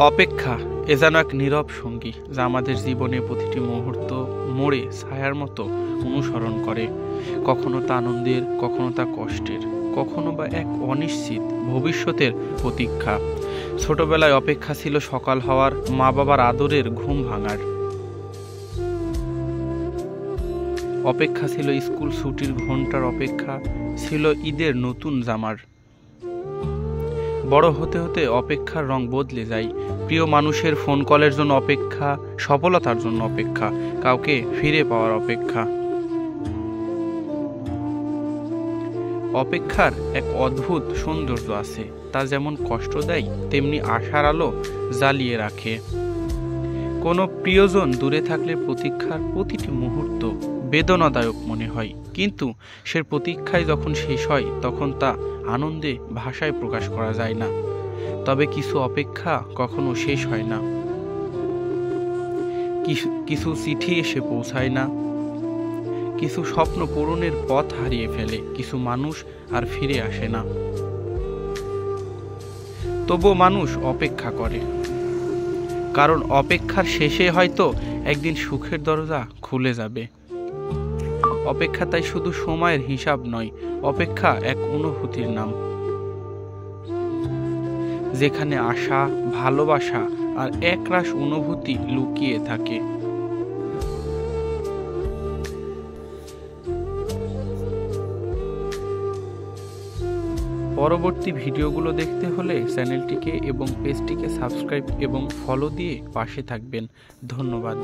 অপেক্ষা এ যেন এক নীরব সঙ্গী, যা আমাদের জীবনে প্রতিটি মুহূর্ত মোড়ে ছায়ার মতো অনুসরণ করে। কখনো তা আনন্দের, কখনো তা কষ্টের, কখনো বা এক অনিশ্চিত ভবিষ্যতের প্রতীক্ষা। ছোটবেলায় অপেক্ষা ছিল সকাল হওয়ার, মা বাবার আদরের ঘুম ভাঙার। অপেক্ষা ছিল স্কুল ছুটির ঘন্টার, অপেক্ষা ছিল ঈদের নতুন জামার। বড় হতে হতে অপেক্ষার রং বদলে যায়। প্রিয় মানুষের ফোন কলের জন্য অপেক্ষা, সফলতার জন্য অপেক্ষা, কাউকে ফিরে পাওয়ার অপেক্ষা। অপেক্ষার এক অদ্ভুত সৌন্দর্য আছে, তা যেমন কষ্ট দেয় তেমনি আশার আলো জ্বালিয়ে রাখে। কোনো প্রিয়জন দূরে থাকলে প্রতীক্ষার প্রতিটি মুহূর্ত বেদনাদায়ক মনে হয়, কিন্তু সে প্রতীক্ষায় যখন শেষ হয় তখন তা আনন্দে ভাষায় প্রকাশ করা যায় না। তবে কিছু অপেক্ষা কখনো শেষ হয় না, কিছু চিঠি এসে পৌঁছায় না, কিছু স্বপ্ন পূরণের পথ হারিয়ে ফেলে, কিছু মানুষ আর ফিরে আসে না। তবুও মানুষ অপেক্ষা করে, কারণ অপেক্ষার শেষে হয়তো একদিন সুখের দরজা খুলে যাবে। অপেক্ষা তাই শুধু সময়ের হিসাব নয়, অপেক্ষা এক অনুভূতির নাম, যেখানে আশা, ভালোবাসা আর একরাশ অনুভূতি লুকিয়ে থাকে। পরবর্তী ভিডিওগুলো দেখতে হলে চ্যানেলটিকে এবং পেজটিকে সাবস্ক্রাইব এবং ফলো দিয়ে পাশে থাকবেন। ধন্যবাদ।